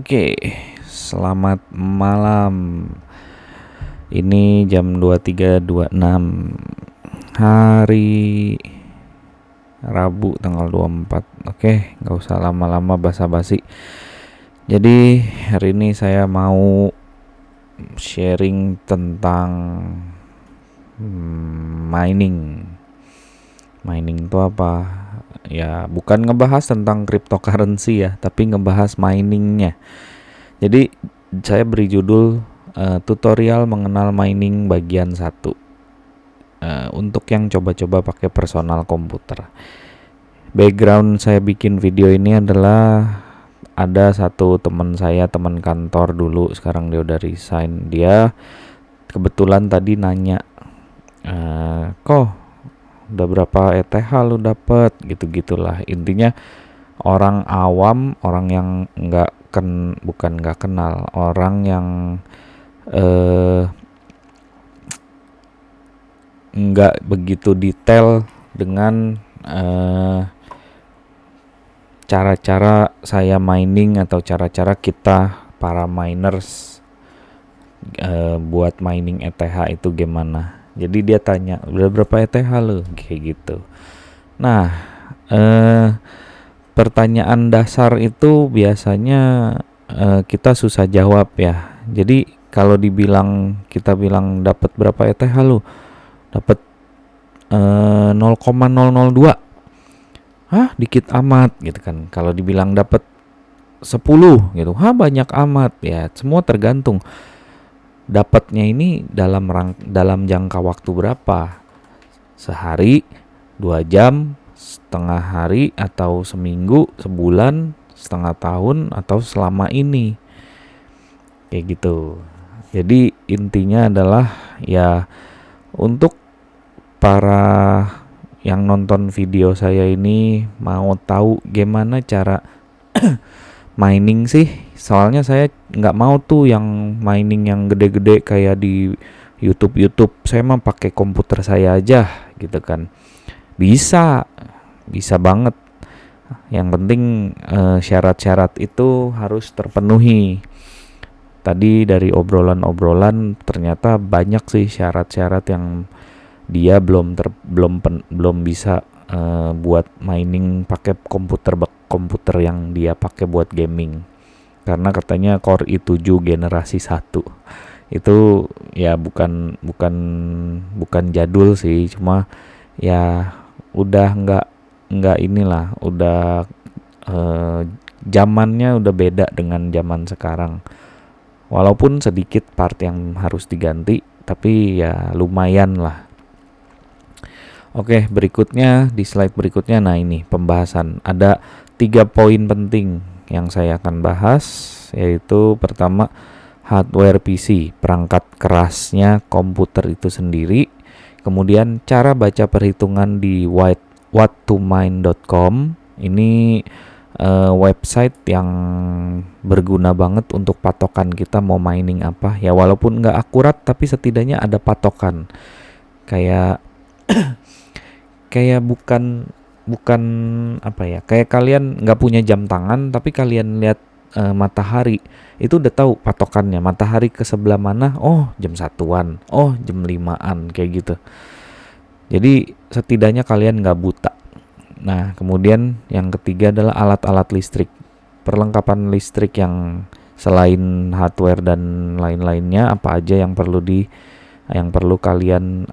Oke, selamat malam. Ini jam 23.26 hari Rabu tanggal 24. Oke, gak usah lama-lama basa-basi. Jadi hari ini saya mau sharing tentang mining. Mining itu apa? Ya bukan ngebahas tentang cryptocurrency ya, tapi ngebahas miningnya. Jadi saya beri judul tutorial mengenal mining bagian 1 untuk yang coba-coba pakai personal komputer. Background saya bikin video ini adalah ada satu teman saya, teman kantor dulu, sekarang dia udah resign. Dia kebetulan tadi nanya, kok udah berapa ETH lu dapet, gitu-gitulah. Intinya orang awam, orang yang bukan nggak kenal, orang yang nggak begitu detail dengan cara-cara saya mining atau cara-cara kita para miners buat mining ETH itu gimana. Jadi dia tanya, udah berapa ETH lu? Kayak gitu. Nah, pertanyaan dasar itu biasanya kita susah jawab ya. Jadi kalau kita bilang dapat berapa ETH lu? Dapat 0,002. Hah, dikit amat gitu kan. Kalau dibilang dapat 10 gitu, banyak amat ya. Semua tergantung dapatnya ini dalam jangka waktu berapa, sehari, 2 jam, setengah hari, atau seminggu, sebulan, setengah tahun, atau selama ini, kayak gitu. Jadi intinya adalah ya untuk para yang nonton video saya ini mau tahu gimana cara mining sih. Soalnya saya nggak mau tuh yang mining yang gede-gede kayak di YouTube. Saya mah pakai komputer saya aja gitu kan. Bisa banget. Yang penting syarat-syarat itu harus terpenuhi. Tadi dari obrolan ternyata banyak sih syarat-syarat yang dia belum bisa buat mining pakai komputer yang dia pakai buat gaming. Karena katanya Core i7 generasi 1. Itu ya bukan jadul sih, cuma ya udah enggak inilah, udah zamannya udah beda dengan zaman sekarang. Walaupun sedikit part yang harus diganti, tapi ya lumayan lah. Oke, berikutnya di slide berikutnya, nah ini pembahasan. Ada 3 poin penting yang saya akan bahas, yaitu pertama hardware PC, perangkat kerasnya komputer itu sendiri. Kemudian cara baca perhitungan di whattomine.com. Ini website yang berguna banget untuk patokan kita mau mining apa. Ya walaupun nggak akurat, tapi setidaknya ada patokan. Kayak bukan apa ya, kayak kalian nggak punya jam tangan tapi kalian lihat matahari, itu udah tahu patokannya matahari ke sebelah mana. Oh, jam 1-an, oh jam 5-an, kayak gitu. Jadi setidaknya kalian nggak buta. Nah, kemudian yang ketiga adalah alat-alat listrik, perlengkapan listrik yang selain hardware dan lain-lainnya, apa aja yang perlu kalian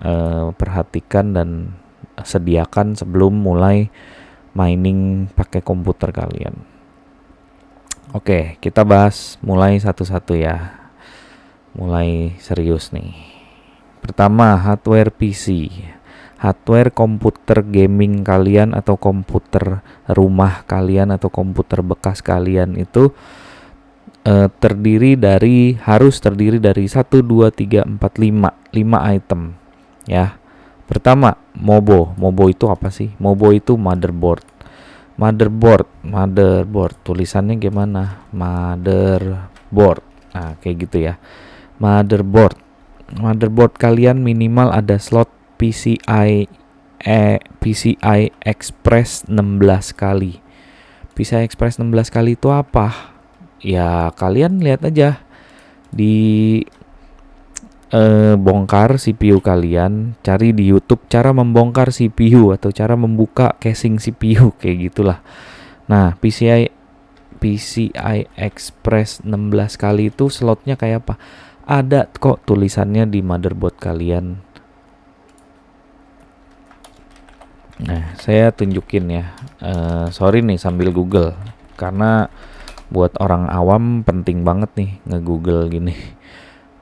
perhatikan dan sediakan sebelum mulai mining pakai komputer kalian. Oke, kita bahas mulai satu-satu ya. Mulai serius nih. Pertama, hardware PC. Hardware komputer gaming kalian atau komputer rumah kalian atau komputer bekas kalian itu harus terdiri dari 1, 2, 3, 4, 5 item ya. Pertama, Mobo itu apa sih? Mobo itu motherboard, tulisannya gimana? Motherboard. Nah, kayak gitu ya. Motherboard kalian minimal ada slot PCI Express 16 kali. PCI Express 16 kali itu apa? ya kalian lihat aja di bongkar CPU kalian, cari di YouTube cara membongkar CPU atau cara membuka casing CPU kayak gitulah. Nah, PCI Express 16 kali itu slotnya kayak apa? Ada kok tulisannya di motherboard kalian. Nah, saya tunjukin ya. Sorry nih sambil Google, karena buat orang awam penting banget nih nge-Google gini.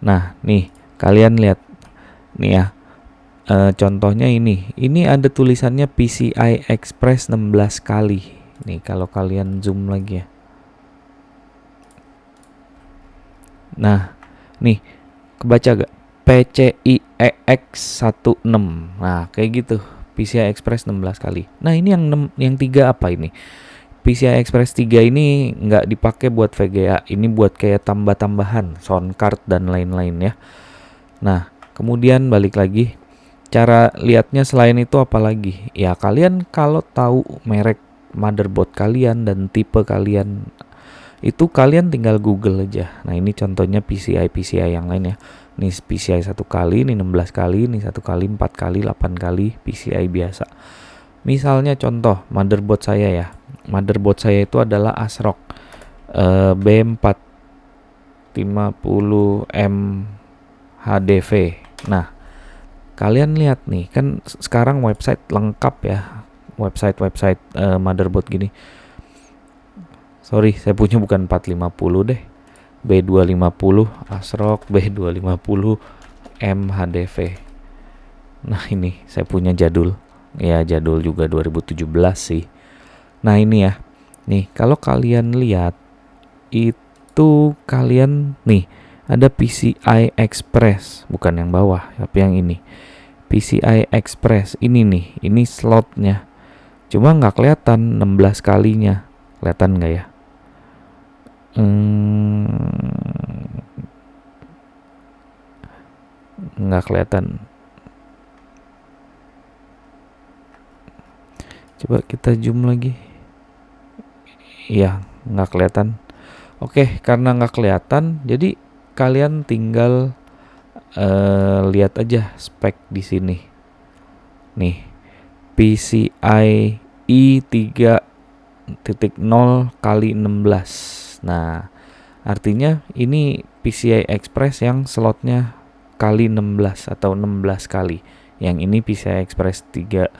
Nah, nih kalian lihat nih ya. Contohnya ini ada tulisannya PCI Express 16 kali. Nih kalau kalian zoom lagi ya. Nah, nih kebaca gak? PCIe-X16. Nah, kayak gitu. PCI Express 16 kali. Nah, ini yang 3 apa ini? PCI Express 3 ini nggak dipakai buat VGA. Ini buat kayak tambah-tambahan, sound card dan lain-lain ya. Nah, kemudian balik lagi. Cara lihatnya selain itu apa lagi? Ya, kalian kalau tahu merek motherboard kalian dan tipe kalian, itu kalian tinggal Google aja. Nah, ini contohnya PCI yang lain ya. Ini PCI 1 kali, ini 16 kali, ini 1 kali, 4 kali, 8 kali, PCI biasa. Misalnya contoh motherboard saya ya. Motherboard saya itu adalah ASRock B450M HDV. Nah, kalian lihat nih, kan sekarang website lengkap ya. Website motherboard gini. Sorry, saya punya bukan 450 deh. B250 ASRock B250 MHDV. Nah, ini saya punya jadul. Ya, jadul juga 2017 sih. Nah, ini ya. Nih, kalau kalian lihat itu kalian nih ada PCI Express, bukan yang bawah, tapi yang ini. PCI Express ini nih, ini slotnya. Cuma nggak kelihatan 16 kalinya. Kelihatan nggak ya? Nggak kelihatan. Coba kita zoom lagi. Iya, nggak kelihatan. Oke, karena nggak kelihatan, jadi kalian tinggal lihat aja spek di sini. Nih, PCI i3.0 kali 16. Nah, artinya ini PCI Express yang slotnya kali 16 atau 16 kali. Yang ini PCI Express 3.0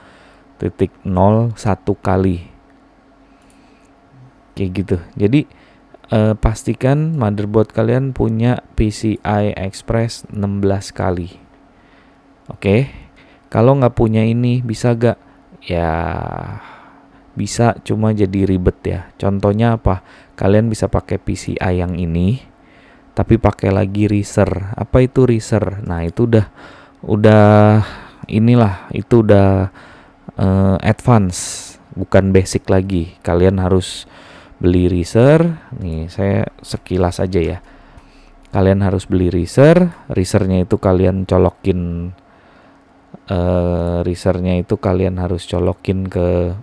1 kali. Kayak gitu. Jadi pastikan motherboard kalian punya PCI Express 16 kali. Oke. Kalau nggak punya ini bisa gak? Ya bisa, cuma jadi ribet ya. Contohnya apa? Kalian bisa pakai PCI yang ini, tapi pakai lagi riser. Apa itu riser? Nah, itu udah inilah, itu udah advance, bukan basic lagi. Kalian harus beli riser. Nih, saya sekilas aja ya. Kalian harus beli riser. Risernya itu kalian colokin ke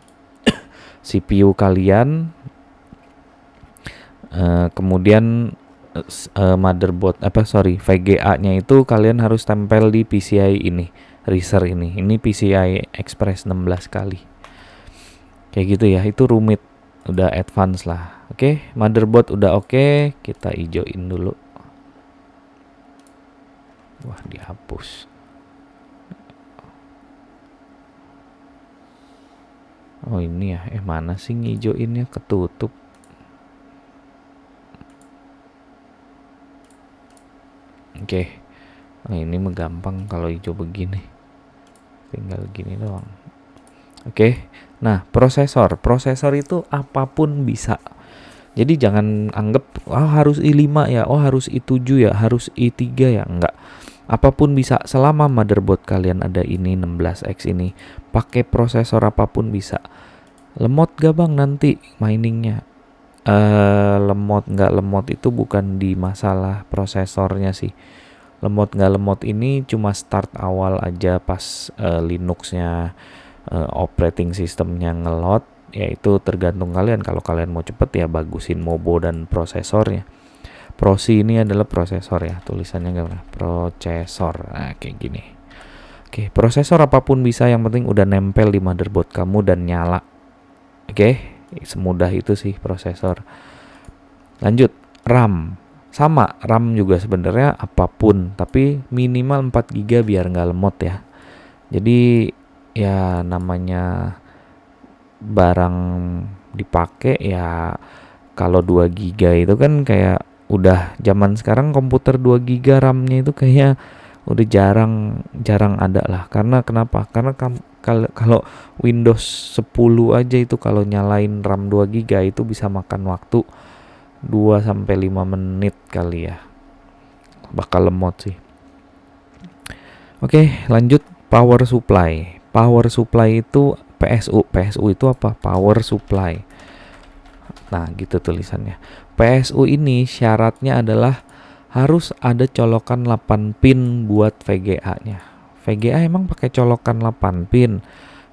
CPU kalian. Kemudian motherboard VGA-nya itu kalian harus tempel di PCI ini, riser ini. Ini PCI Express 16 kali. Kayak gitu ya, itu rumit, udah advance lah. Oke, motherboard udah oke, kita hijauin dulu. Wah, dihapus. Oh, ini ya, mana sih ngijauinnya, ketutup. Oke. Nah, ini gampang kalau hijau begini. Tinggal gini doang. Oke. Nah, prosesor itu apapun bisa. Jadi jangan anggap harus i5 ya, harus i7 ya, harus i3 ya, enggak. Apapun bisa selama motherboard kalian ada ini 16X ini. Pakai prosesor apapun bisa. Lemot gak bang nanti miningnya? Lemot nggak lemot itu bukan di masalah prosesornya sih. Lemot nggak lemot ini cuma start awal aja pas Linuxnya operating systemnya ngelot, ya itu tergantung kalian. Kalau kalian mau cepet ya bagusin mobo dan prosesornya. Prosi ini adalah prosesor ya, tulisannya gimana? Prosesor. Nah, kayak gini. Oke, prosesor apapun bisa, yang penting udah nempel di motherboard kamu dan nyala. Oke, semudah itu sih prosesor. Lanjut, RAM. Sama, RAM juga sebenarnya apapun, tapi minimal 4 GB biar nggak lemot ya. Jadi ya namanya barang dipakai ya, kalau 2 GB itu kan kayak udah zaman sekarang komputer 2 GB RAM-nya itu kayak udah jarang ada lah. Karena kenapa? Karena kalau Windows 10 aja itu kalau nyalain RAM 2 GB itu bisa makan waktu 2 sampai 5 menit kali ya. Bakal lemot sih. Oke, lanjut power supply. Power supply itu PSU. PSU itu apa? Power supply. Nah, gitu tulisannya. PSU ini syaratnya adalah harus ada colokan 8 pin buat VGA-nya. VGA emang pakai colokan 8 pin.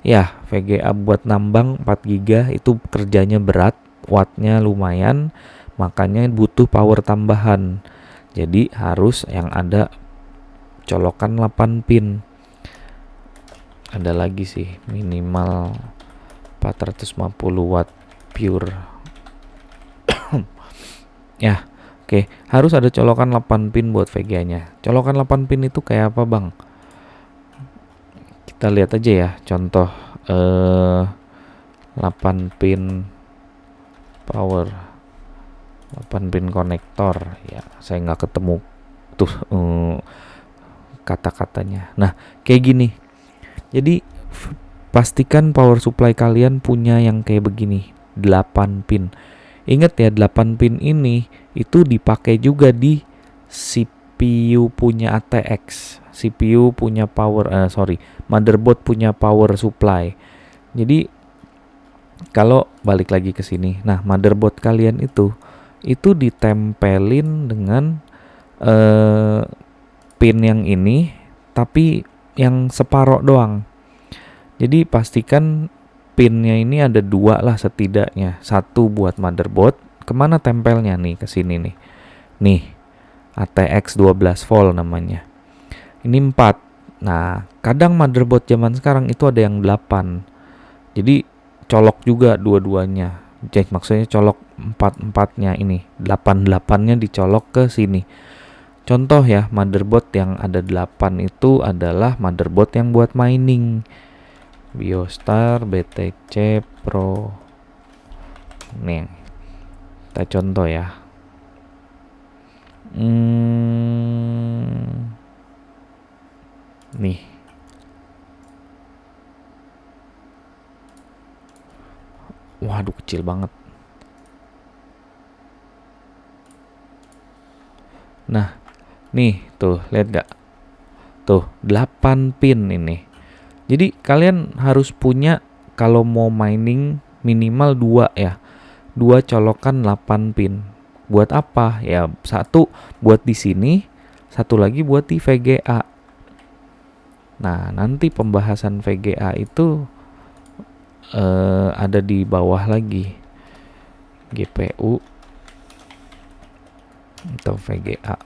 Ya, VGA buat nambang 4 GB itu kerjanya berat, wattnya lumayan, makanya butuh power tambahan. Jadi harus yang ada colokan 8 pin. Ada lagi sih, minimal 450 watt pure. Ya, oke, harus ada colokan 8 pin buat VGA-nya. Colokan 8 pin itu kayak apa, Bang? Kita lihat aja ya, contoh 8 pin power, 8 pin konektor. Ya, saya nggak ketemu tuh kata-katanya. Nah, kayak gini. Jadi pastikan power supply kalian punya yang kayak begini, 8 pin. Ingat ya, 8 pin ini itu dipakai juga di CPU punya ATX, CPU punya motherboard punya power supply. Jadi kalau balik lagi ke sini, nah motherboard kalian itu ditempelin dengan pin yang ini, tapi yang separoh doang. Jadi pastikan pinnya ini ada 2 lah setidaknya. 1 buat motherboard. Kemana tempelnya nih? Ke sini nih. Nih, ATX 12 volt namanya. Ini 4. Nah, kadang motherboard zaman sekarang itu ada yang 8. Jadi colok juga dua-duanya. Jadi maksudnya colok 4-4-nya ini. 8-8-nya dicolok ke sini. Contoh ya, motherboard yang ada 8 itu adalah motherboard yang buat mining. Biostar BTC Pro. Nih, kita contoh ya. Nih. Waduh, kecil banget. Nah, nih, tuh, lihat gak? Tuh, 8 pin ini. Jadi kalian harus punya, kalau mau mining minimal 2 ya. 2 colokan 8 pin. Buat apa? Ya, 1 buat di sini, 1 lagi buat di VGA. Nah, nanti pembahasan VGA itu ada di bawah lagi. GPU atau VGA.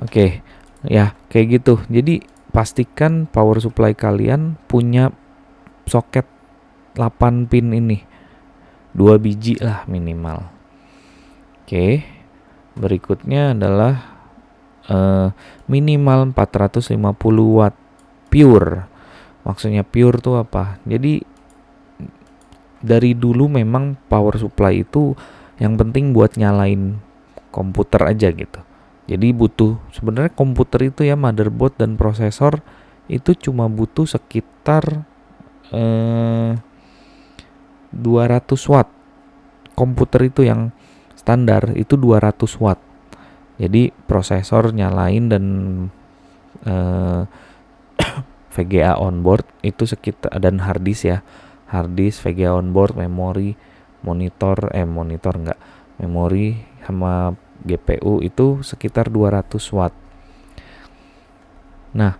Oke, ya kayak gitu. Jadi pastikan power supply kalian punya soket 8 pin ini. 2 biji lah minimal. Oke, berikutnya adalah minimal 450 watt pure. Maksudnya pure tuh apa? Jadi dari dulu memang power supply itu yang penting buat nyalain komputer aja gitu. Jadi butuh, sebenarnya komputer itu ya, motherboard dan prosesor itu cuma butuh sekitar 200 watt. Komputer itu yang standar itu 200 watt. Jadi prosesor nyalain dan VGA onboard itu sekitar, dan hard disk ya. Hard disk, VGA onboard, memori, memori sama GPU itu sekitar 200 watt. Nah,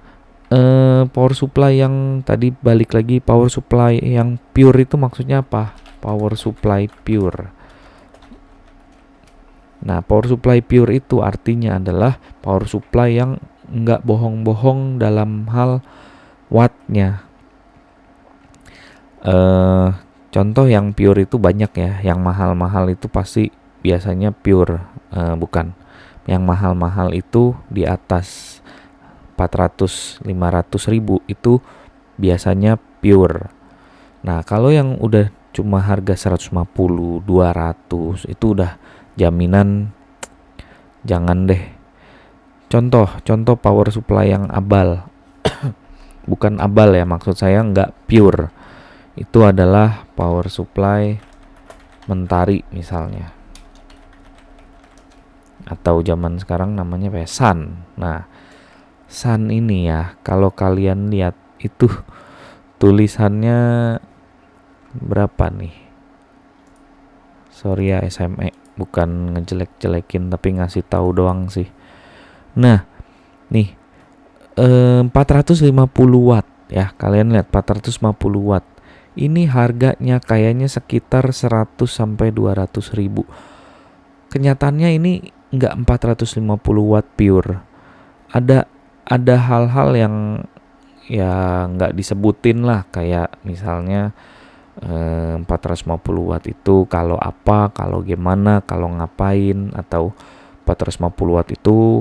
power supply yang tadi, balik lagi, power supply yang pure itu maksudnya apa? Power supply pure. Nah, power supply pure itu artinya adalah power supply yang nggak bohong-bohong dalam hal wattnya. Contoh yang pure itu banyak ya. Yang mahal-mahal itu pasti biasanya pure, bukan. Yang mahal-mahal itu di atas 400-500 ribu itu biasanya pure. Nah, kalau yang udah cuma harga 150, 200 itu udah jaminan jangan deh. Contoh power supply yang abal. Bukan abal ya, maksud saya nggak pure. Itu adalah power supply Mentari misalnya. Atau zaman sekarang namanya Sun. Nah, Sun ini ya, kalau kalian lihat itu tulisannya berapa nih? Sorry ya SME, bukan ngejelek-jelekin tapi ngasih tahu doang sih. Nah, nih 450 watt ya. Kalian lihat 450 watt. Ini harganya kayaknya sekitar 100 sampai 200 ribu. Kenyataannya ini enggak 450 watt pure. Ada hal-hal yang ya nggak disebutin lah, kayak misalnya 450 watt itu kalau apa, kalau gimana, kalau ngapain, atau 450 watt itu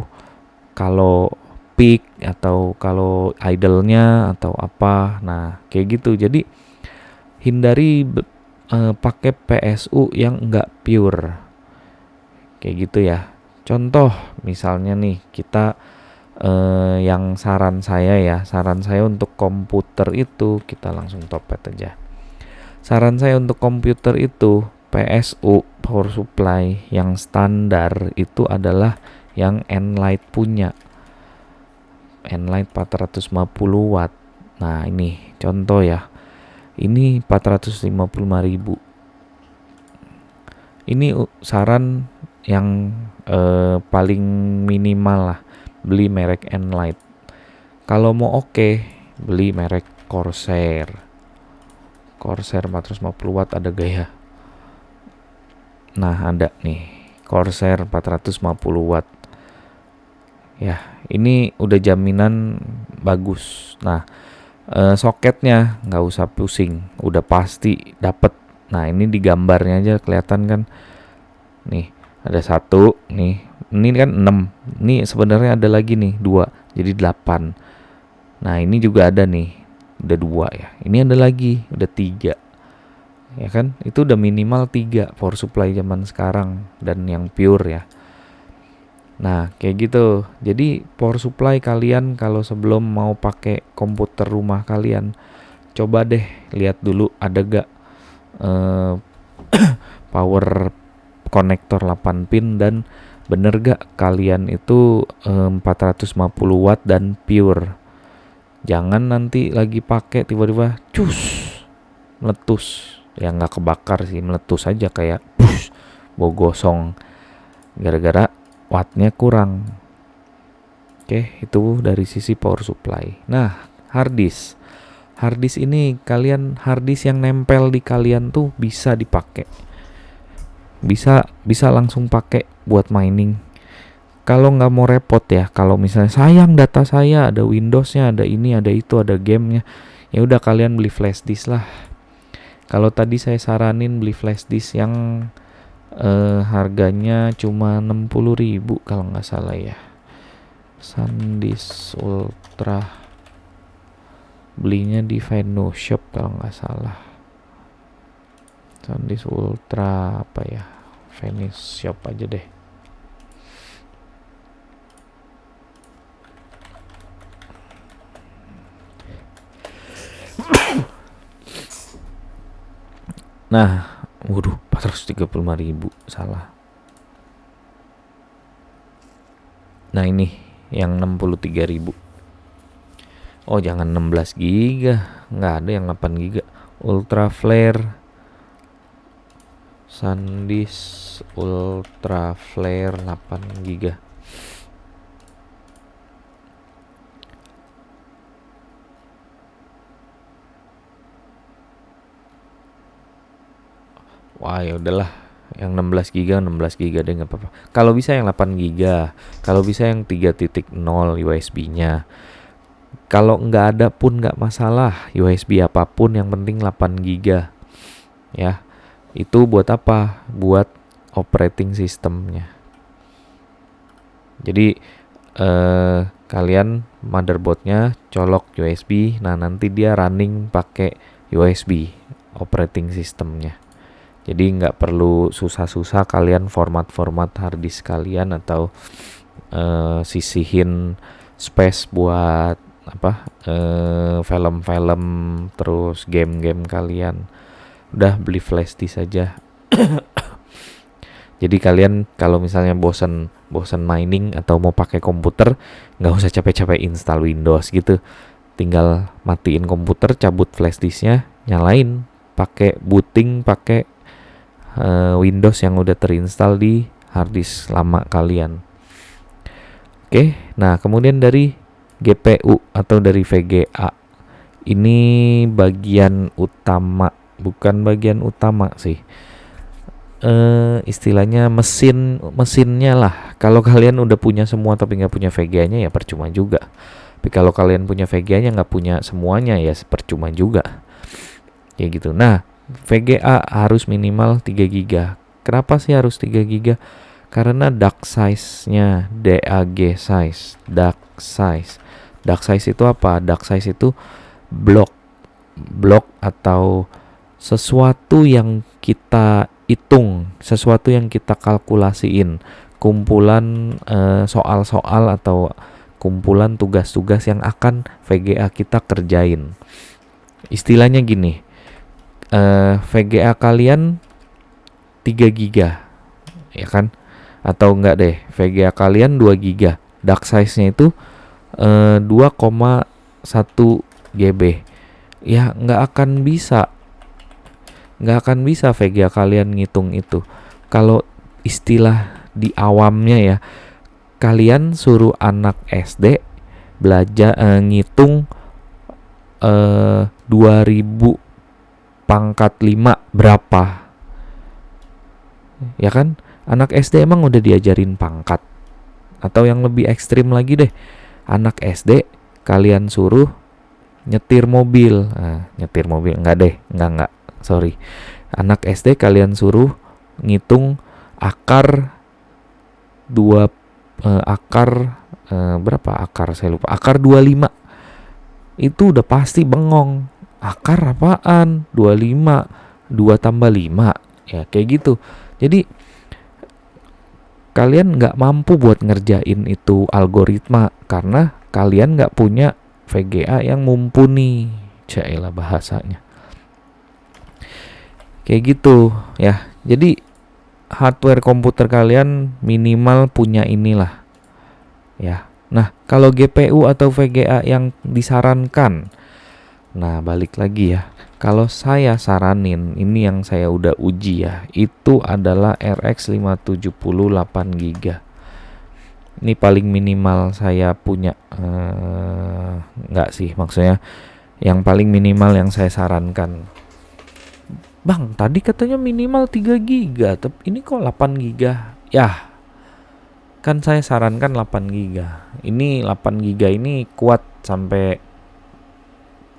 kalau peak atau kalau idle-nya atau apa. Nah, kayak gitu. Jadi hindari pakai PSU yang enggak pure. Kayak gitu ya. Contoh misalnya nih, kita yang saran saya untuk komputer itu, kita langsung topet aja. Saran saya untuk komputer itu PSU, power supply yang standar itu adalah yang Enlight punya. Enlight 450 watt. Nah, ini contoh ya. Ini 455.000. Ini saran yang paling minimal lah, beli merek Enlight. Kalau mau oke, beli merek Corsair 450 watt ada gaya. Nah, ada nih Corsair 450 watt. Ya, ini udah jaminan bagus. Nah, soketnya nggak usah pusing, udah pasti dapet. Nah, ini di gambarnya aja kelihatan kan. Nih, ada 1, nih. Ini kan 6. Ini sebenarnya ada lagi nih 2, jadi 8. Nah, ini juga ada nih. Udah 2 ya. Ini ada lagi, udah 3. Ya kan? Itu udah minimal 3 power supply zaman sekarang dan yang pure ya. Nah, kayak gitu. Jadi power supply kalian kalau sebelum mau pakai komputer rumah kalian, coba deh lihat dulu ada gak power konektor 8 pin dan bener gak kalian itu 450 watt dan pure. Jangan nanti lagi pakai tiba-tiba cus meletus. Ya nggak kebakar sih, meletus aja kayak bau gosong gara-gara wattnya kurang. Oke, itu dari sisi power supply. Nah, hard disk. Hard disk ini hard disk yang nempel di kalian tuh bisa dipakai. Bisa langsung pakai buat mining. Kalau nggak mau repot ya, kalau misalnya sayang data saya, ada Windows-nya, ada ini, ada itu, ada gamenya, ya udah kalian beli flash disk lah. Kalau tadi saya saranin beli flash disk yang harganya cuma 60.000 kalau nggak salah ya. SanDisk Ultra, belinya di Venushop kalau nggak salah. SanDisk Ultra apa ya, Venushop aja deh. Nah, waduh, 435.000 salah. Nah, ini yang 63.000. Oh, jangan 16 giga, nggak ada yang 8 giga. Ultra Flare, SanDisk Ultra Flare 8 giga. wah ya udahlah, yang 16 giga deh nggak apa-apa. Kalau bisa yang 8 giga, kalau bisa yang 3.0 USB-nya. Kalau nggak ada pun nggak masalah, USB apapun yang penting 8 giga ya. Itu buat apa? Buat operating systemnya. Jadi kalian motherboardnya colok USB, nah nanti dia running pakai USB operating systemnya. Jadi nggak perlu susah-susah kalian format harddisk kalian atau sisihin space buat film-film terus game-game kalian. Udah beli flash disk saja. Jadi kalian kalau misalnya bosen mining atau mau pakai komputer, nggak usah capek-capek install Windows gitu. Tinggal matiin komputer, cabut flash disknya, nyalain, pakai booting, pakai Windows yang udah terinstall di harddisk lama kalian. Oke, nah kemudian dari GPU atau dari VGA, ini bagian utama, bukan bagian utama sih. Istilahnya mesinnya lah. Kalau kalian udah punya semua tapi nggak punya VGA-nya ya percuma juga. Tapi kalau kalian punya VGA-nya nggak punya semuanya ya percuma juga. Ya gitu. Nah, VGA harus minimal 3 GB. Kenapa sih harus 3 GB? Karena DAC size-nya, DAG size, DAC size. DAC size itu apa? DAC size itu blok atau sesuatu yang kita hitung, sesuatu yang kita kalkulasiin, kumpulan soal-soal atau kumpulan tugas-tugas yang akan VGA kita kerjain. Istilahnya gini, VGA kalian 3 GB, ya kan? Atau enggak deh, VGA kalian 2 GB, DAC size-nya itu 2,1 GB. Ya nggak akan bisa VGA kalian ngitung itu. Kalau istilah di awamnya ya, kalian suruh anak SD belajar ngitung 2000 pangkat 5 berapa, ya kan? Anak SD emang udah diajarin pangkat. Atau yang lebih ekstrim lagi deh, anak SD kalian suruh nyetir mobil. Nyetir mobil enggak, sorry. Anak SD kalian suruh ngitung akar berapa akar, saya lupa. Akar 25. Itu udah pasti bengong. Akar apaan? 25. 2 tambah 5. Ya kayak gitu. Jadi kalian nggak mampu buat ngerjain itu algoritma karena kalian nggak punya VGA yang mumpuni. Cailah bahasanya. Kayak gitu ya. Jadi hardware komputer kalian minimal punya inilah ya. Nah, kalau GPU atau VGA yang disarankan, nah balik lagi ya, kalau saya saranin, ini yang saya udah uji ya, itu adalah RX 570 8 GB. Ini paling minimal saya punya, enggak sih, maksudnya yang paling minimal yang saya sarankan. Bang, tadi katanya minimal 3 GB, tapi ini kok 8 GB? Ya, kan saya sarankan 8 GB. Ini 8 GB ini kuat sampai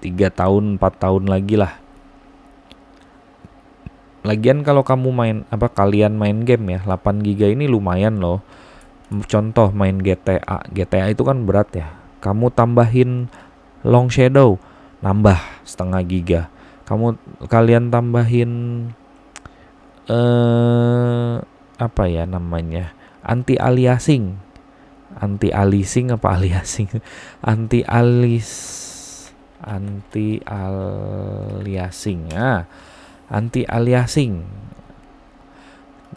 3 tahun, 4 tahun lagi lah. Lagian kalau kalian main game ya, 8 GB ini lumayan loh. Contoh main GTA. GTA itu kan berat ya. Kamu tambahin Long Shadow, nambah setengah giga. Kalian tambahin apa ya namanya, anti aliasing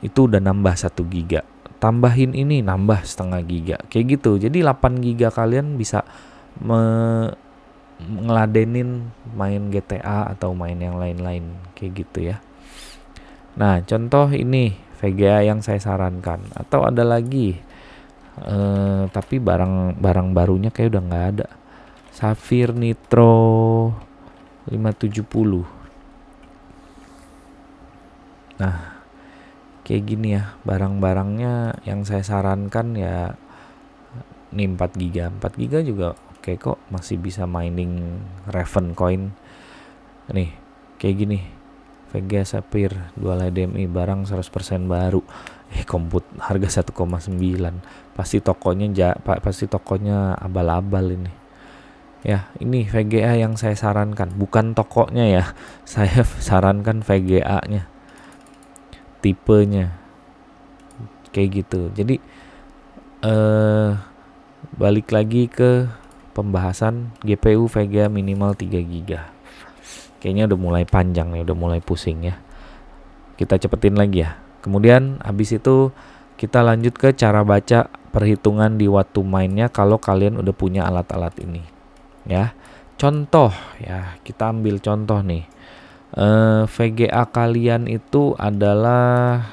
itu udah nambah 1 giga. Tambahin ini nambah setengah giga. Kayak gitu. Jadi 8 giga kalian bisa ngeladenin main GTA atau main yang lain-lain kayak gitu ya. Nah, contoh ini VGA yang saya sarankan. Atau ada lagi tapi barang barunya kayak udah nggak ada. Sapphire Nitro 570. Nah, kayak gini ya, barang-barangnya yang saya sarankan ya nih 4 giga. 4 giga juga oke kok, masih bisa mining Raven coin. Nih, kayak gini. VGA Sapphire Dual HDMI barang 100% baru. Komput harga 1,9. Pasti tokonya abal-abal ini. Ya, ini VGA yang saya sarankan, bukan tokonya ya. Saya sarankan VGA-nya, tipenya. Kayak gitu. Jadi balik lagi ke pembahasan GPU VGA minimal 3 giga. Kayaknya udah mulai panjang nih, udah mulai pusing ya. Kita cepetin lagi ya. Kemudian habis itu kita lanjut ke cara baca perhitungan di watt to mine-nya kalau kalian udah punya alat-alat ini. Ya. Contoh ya, kita ambil contoh nih. VGA kalian itu adalah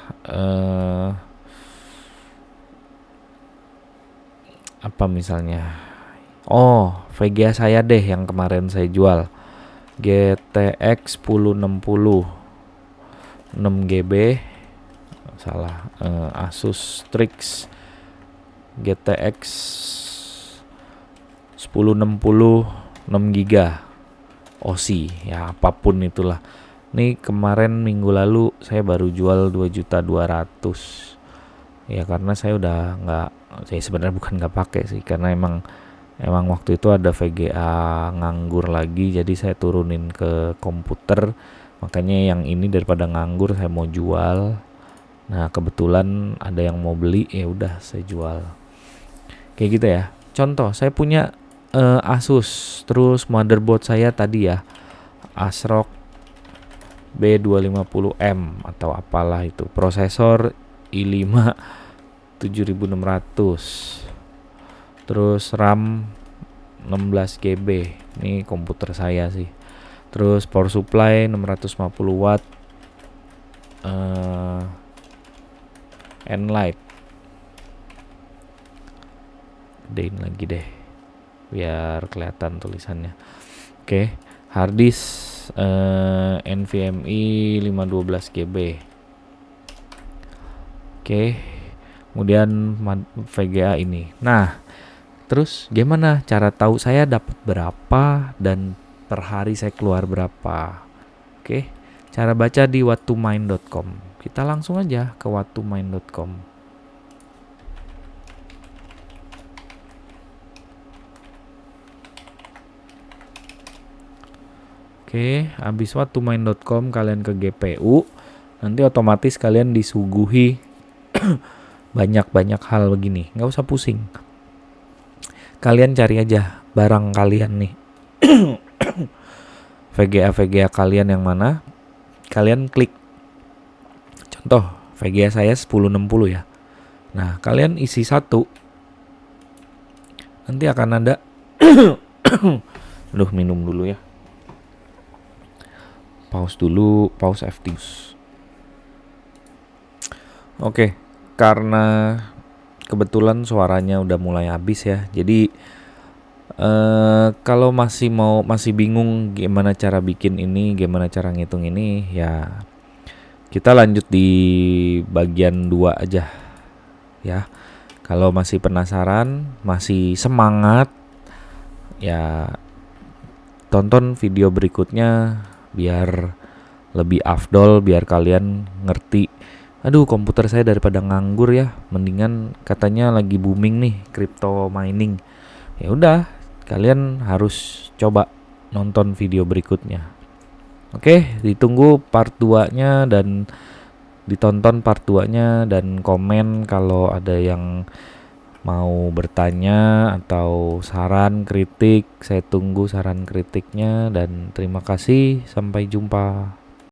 apa misalnya? VGA saya deh yang kemarin saya jual. GTX 1060 6GB. Salah, Asus Strix GTX 1060 6GB OSI ya, apapun itulah. Nih kemarin minggu lalu saya baru jual 2.200.000 ya, karena saya udah saya sebenarnya bukan nggak pakai sih, karena emang waktu itu ada VGA nganggur lagi, jadi saya turunin ke komputer. Makanya yang ini daripada nganggur saya mau jual. Nah kebetulan ada yang mau beli, ya udah saya jual. Kayak gitu ya. Contoh, saya punya Asus, terus motherboard saya tadi ya ASRock B250M atau apalah itu, prosesor i5 7600, terus RAM 16GB. Ini komputer saya sih. Terus power supply 650 watt, Enlight. Gedein lagi deh biar kelihatan tulisannya. Oke, hard disk NVMe 512GB. Oke, kemudian VGA ini. Nah, terus gimana cara tahu saya dapat berapa dan per hari saya keluar berapa? Oke, cara baca di watttomine.com. Kita langsung aja ke watttomine.com. Oke, habis watttomine.com kalian ke GPU, nanti otomatis kalian disuguhi banyak hal begini. Nggak usah pusing. Kalian cari aja barang kalian nih. VGA kalian yang mana? Kalian klik. Contoh, VGA saya 1060 ya. Nah, kalian isi 1. Nanti akan ada minum dulu ya. Pause dulu, pause FT. Oke, karena kebetulan suaranya udah mulai habis ya. Jadi kalau masih bingung gimana cara bikin ini, gimana cara ngitung ini, ya kita lanjut di bagian 2 aja ya. Kalau masih penasaran, masih semangat, ya tonton video berikutnya biar lebih afdol, biar kalian ngerti. Aduh, komputer saya daripada nganggur ya, mendingan katanya lagi booming nih crypto mining. Ya udah, kalian harus coba nonton video berikutnya. Oke, ditunggu part 2-nya dan ditonton part 2-nya dan komen kalau ada yang mau bertanya atau saran kritik. Saya tunggu saran kritiknya dan terima kasih, sampai jumpa.